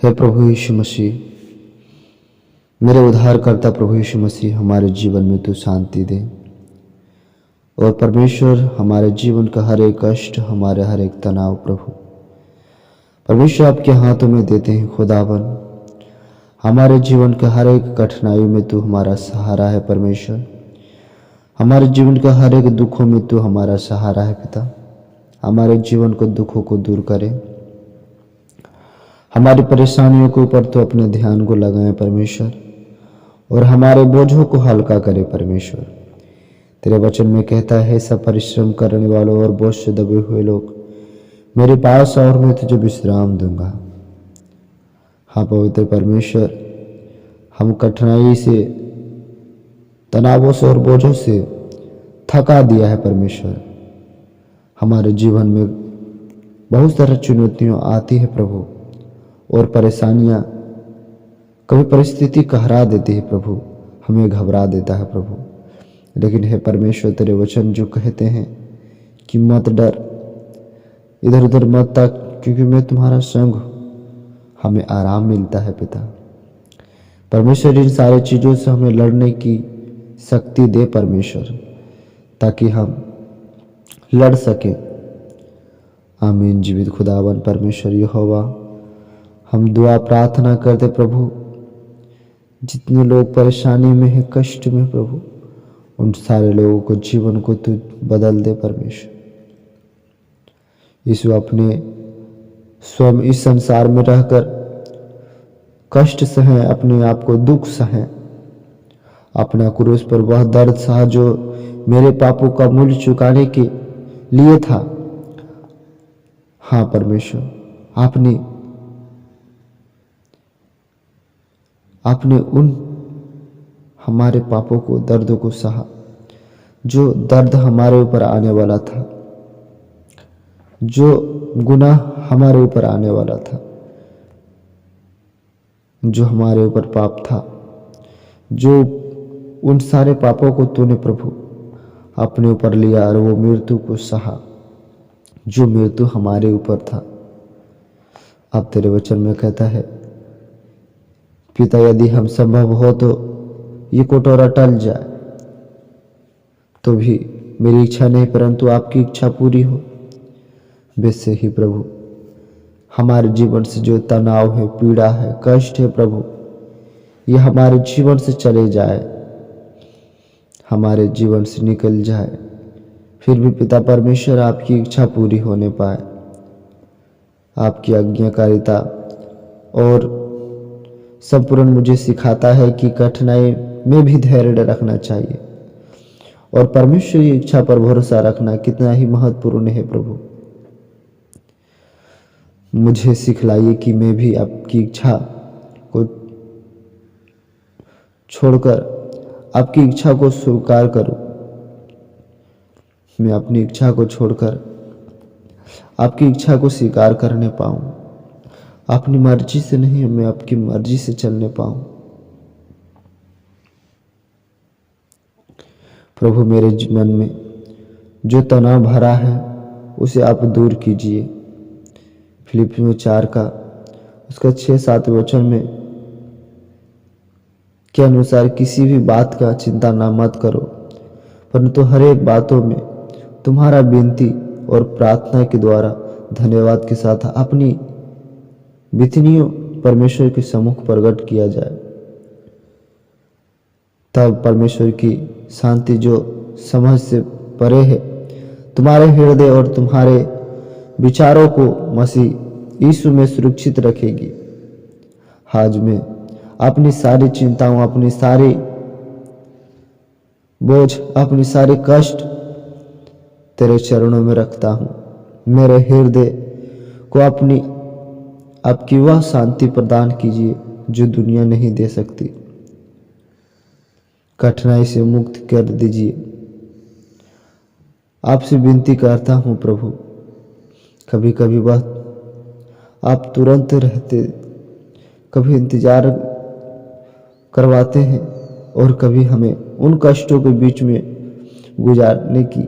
हे प्रभु यीशु मसीह, मेरे उद्धारकर्ता प्रभु यीशु मसीह, हमारे जीवन में तू शांति दे। और परमेश्वर, हमारे जीवन का हर एक कष्ट, हमारे हर एक तनाव प्रभु परमेश्वर आपके हाथों में देते हैं। खुदावन, हमारे जीवन के हर एक कठिनाई में तू हमारा सहारा है। परमेश्वर, हमारे जीवन के हर एक दुखों में तू हमारा सहारा है। पिता, हमारे जीवन को दुखों को दूर करे, हमारी परेशानियों के ऊपर तो अपने ध्यान को लगाएं परमेश्वर, और हमारे बोझों को हल्का करे परमेश्वर। तेरे वचन में कहता है, सब परिश्रम करने वालों और बोझ से दबे हुए लोग मेरे पास और मैं तुझे विश्राम दूंगा। हाँ पवित्र परमेश्वर, हम कठिनाई से, तनावों से और बोझों से थका दिया है परमेश्वर। हमारे जीवन में बहुत सारी चुनौतियाँ आती है प्रभु, और परेशानियाँ, कभी परिस्थिति कहरा देती है प्रभु, हमें घबरा देता है प्रभु। लेकिन हे परमेश्वर, तेरे वचन जो कहते हैं कि मत डर, इधर उधर मत ताक, क्योंकि मैं तुम्हारा संग हूँ, हमें आराम मिलता है। पिता परमेश्वर, इन सारी चीज़ों से हमें लड़ने की शक्ति दे परमेश्वर, ताकि हम लड़ सकें। आमीन। जीवित खुदावन परमेश्वर यहोवा, हम दुआ प्रार्थना करते प्रभु, जितने लोग परेशानी में हैं, कष्ट में प्रभु, उन सारे लोगों को जीवन को तू बदल दे परमेश्वर। यीशु अपने स्वयं इस संसार में रहकर कष्ट सहे, अपने आप को दुख सहे, अपना क्रूस पर वह दर्द सहा जो मेरे पापों का मूल्य चुकाने के लिए था। हाँ परमेश्वर, आपने उन हमारे पापों को, दर्दों को सहा, जो दर्द हमारे ऊपर आने वाला था, जो गुनाह हमारे ऊपर आने वाला था, जो हमारे ऊपर पाप था, जो उन सारे पापों को तूने प्रभु अपने ऊपर लिया, और वो मृत्यु को सहा, जो मृत्यु हमारे ऊपर था। अब तेरे वचन में कहता है, पिता यदि हम संभव हो तो ये कटोरा टल जाए, तो भी मेरी इच्छा नहीं परंतु आपकी इच्छा पूरी हो। वैसे ही प्रभु, हमारे जीवन से जो तनाव है, पीड़ा है, कष्ट है प्रभु, ये हमारे जीवन से चले जाए, हमारे जीवन से निकल जाए। फिर भी पिता परमेश्वर, आपकी इच्छा पूरी होने पाए। आपकी आज्ञाकारिता और संपूर्ण मुझे सिखाता है कि कठिनाई में भी धैर्य रखना चाहिए, और परमेश्वर की इच्छा पर भरोसा रखना कितना ही महत्वपूर्ण है। प्रभु, मुझे सिखलाइए कि मैं भी आपकी इच्छा को छोड़कर आपकी इच्छा को स्वीकार करूं। मैं अपनी इच्छा को छोड़कर आपकी इच्छा को स्वीकार करने पाऊं। अपनी मर्जी से नहीं, मैं आपकी मर्जी से चलने पाऊं। प्रभु, मेरे जीवन में जो तनाव भरा है उसे आप दूर कीजिए। फिलिपियों 4 का उसका 6-7 वचन में के अनुसार, किसी भी बात का चिंता ना मत करो, परंतु हर एक बातों में तुम्हारा विनती और प्रार्थना के द्वारा धन्यवाद के साथ अपनी विनतियों परमेश्वर के सम्मुख प्रकट किया जाए। तब परमेश्वर की शांति, जो समझ से परे है, तुम्हारे हृदय और तुम्हारे विचारों को मसीह यीशु में सुरक्षित रखेगी। आज मैं अपनी सारी चिंताओं, अपनी सारी बोझ, अपनी सारे कष्ट तेरे चरणों में रखता हूँ। मेरे हृदय को आपकी वह शांति प्रदान कीजिए जो दुनिया नहीं दे सकती। कठिनाई से मुक्त कर दीजिए। आपसे विनती करता हूँ प्रभु, कभी कभी वह आप तुरंत रहते, कभी इंतजार करवाते हैं, और कभी हमें उन कष्टों के बीच में गुजारने की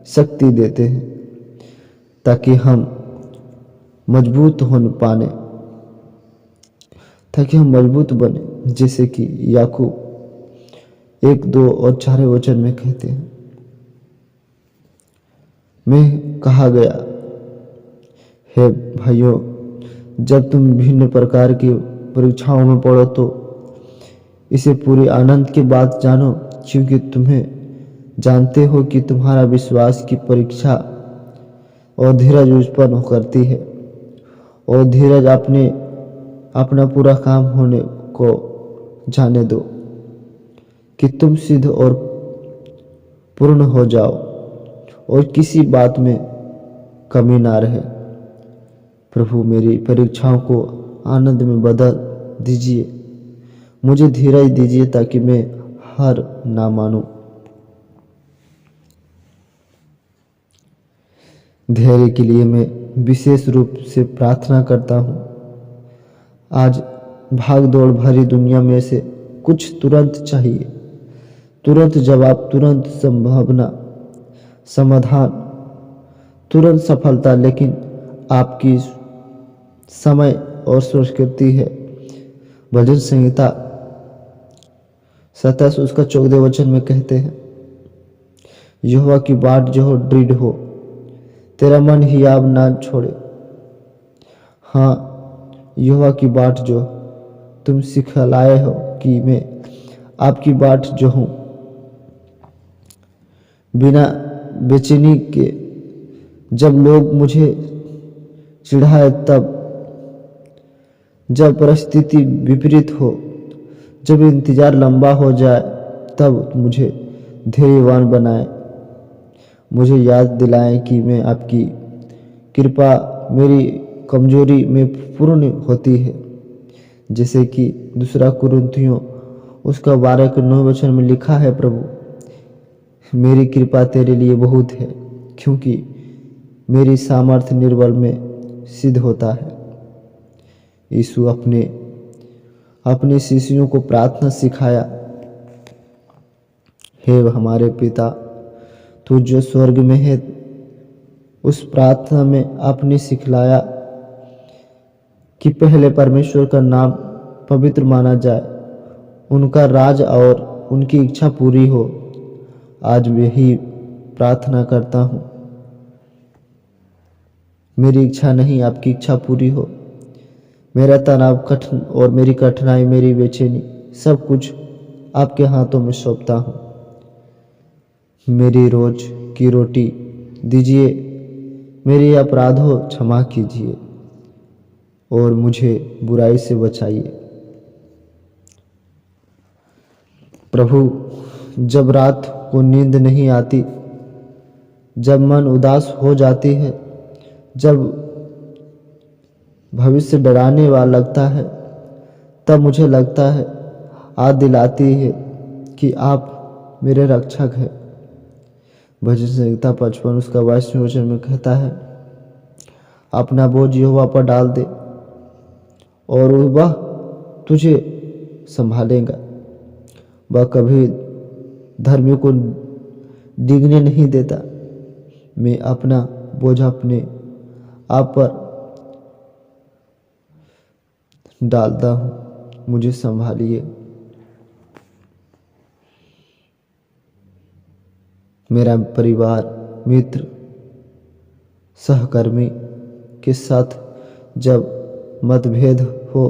शक्ति देते हैं, ताकि हम मजबूत हो पाने, ताकि हम मजबूत बने, जैसे कि याकूब 1, 2 और 4 वचन में कहते हैं। मैं कहा गया है भाइयों, जब तुम विभिन्न प्रकार की परीक्षाओं में पड़ो तो इसे पूरी आनंद की बात जानो, क्योंकि तुम्हें जानते हो कि तुम्हारा विश्वास की परीक्षा और धीरज उत्पन्न करती है, और धीरज अपना पूरा काम होने को जाने दो कि तुम सिद्ध और पूर्ण हो जाओ और किसी बात में कमी ना रहे। प्रभु मेरी परीक्षाओं को आनंद में बदल दीजिए, मुझे धीरज दीजिए ताकि मैं हार ना मानूं। धैर्य के लिए मैं विशेष रूप से प्रार्थना करता हूँ। आज भाग दौड़ भरी दुनिया में से कुछ तुरंत चाहिए, तुरंत जवाब, तुरंत संभावना, समाधान, तुरंत सफलता, लेकिन आपकी समय और संस्कृति है। भजन संहिता 27 उसका 14 वचन में कहते हैं, यहोवा की बाट जो दृढ़ हो, तेरा मन हियाव ना छोड़े। हाँ, यहोवा की बाट जो तुम सिखलाए हो कि मैं आपकी बाट जो हूँ, बिना बेचैनी के। जब लोग मुझे चिढ़ाए, तब जब परिस्थिति विपरीत हो, जब इंतजार लंबा हो जाए, तब मुझे धैर्यवान बनाए। मुझे याद दिलाएं कि मैं आपकी कृपा मेरी कमजोरी में पूर्ण होती है, जैसे कि 2 कुरिन्थियों उसका 12 के 9 वचन में लिखा है, प्रभु मेरी कृपा तेरे लिए बहुत है, क्योंकि मेरी सामर्थ्य निर्बल में सिद्ध होता है। यीशु अपने शिष्यों को प्रार्थना सिखाया, हे हमारे पिता तू जो स्वर्ग में है। उस प्रार्थना में आपने सिखलाया कि पहले परमेश्वर का नाम पवित्र माना जाए, उनका राज और उनकी इच्छा पूरी हो। आज मैं ही प्रार्थना करता हूँ, मेरी इच्छा नहीं, आपकी इच्छा पूरी हो। मेरा तनाव, कठिन और मेरी कठिनाई, मेरी बेचैनी, सब कुछ आपके हाथों में सौंपता हूँ। मेरी रोज की रोटी दीजिए, मेरे अपराधों क्षमा कीजिए और मुझे बुराई से बचाइए। प्रभु, जब रात को नींद नहीं आती, जब मन उदास हो जाती है, जब भविष्य डराने वाला लगता है, तब मुझे लगता है, याद दिलाती है कि आप मेरे रक्षक हैं। भजन संहिता 55 उसका 22वें वचन में कहता है, अपना बोझ यहोवा पर डाल दे और वह तुझे संभालेगा। वह कभी धर्मी को डिगने नहीं देता। मैं अपना बोझ अपने आप पर डालता हूँ, मुझे संभालिए। मेरा परिवार, मित्र, सहकर्मी के साथ जब मतभेद हो,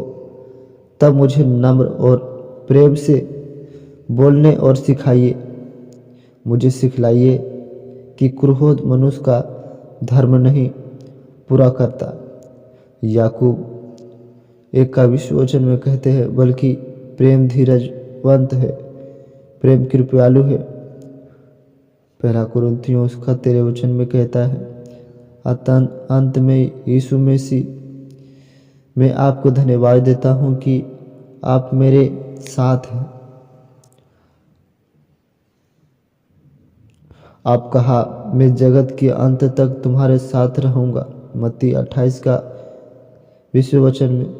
तब मुझे नम्र और प्रेम से बोलने और सिखाइए। मुझे सिखलाइए कि क्रोध मनुष्य का धर्म नहीं पूरा करता। याकूब 1 का 20 वचन में कहते हैं, बल्कि प्रेम धीरजवंत है, प्रेम कृपालु है। 1 कुरिन्थियों उसका 13 वचन में कहता है, अंत में यीशु मसीह, मैं आपको धन्यवाद देता हूँ कि आप मेरे साथ हैं। आप कहा, मैं जगत के अंत तक तुम्हारे साथ रहूँगा। मत्ती 28 का 20 वचन में।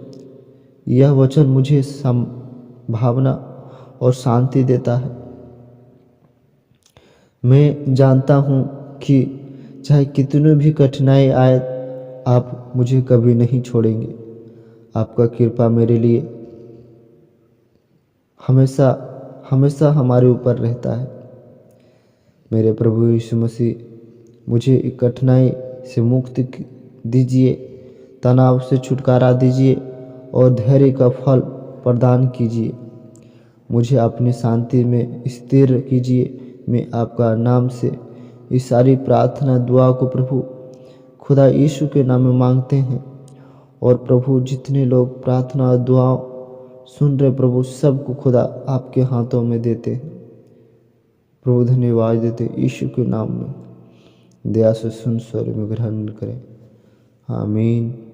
यह वचन मुझे संभावना और शांति देता है। मैं जानता हूँ कि चाहे कितनी भी कठिनाई आए, आप मुझे कभी नहीं छोड़ेंगे। आपका कृपा मेरे लिए हमेशा हमेशा हमारे ऊपर रहता है। मेरे प्रभु यीशु मसीह, मुझे एक कठिनाई से मुक्ति दीजिए, तनाव से छुटकारा दीजिए और धैर्य का फल प्रदान कीजिए। मुझे अपनी शांति में स्थिर कीजिए। मैं आपका नाम से इस सारी प्रार्थना दुआ को प्रभु खुदा यीशु के नाम में मांगते हैं। और प्रभु जितने लोग प्रार्थना दुआ सुन रहे प्रभु, सबको खुदा आपके हाथों में देते हैं। प्रभु धन्यवाद देते यीशु के नाम में। दया से सुन स्वर में ग्रहण करें। आमीन।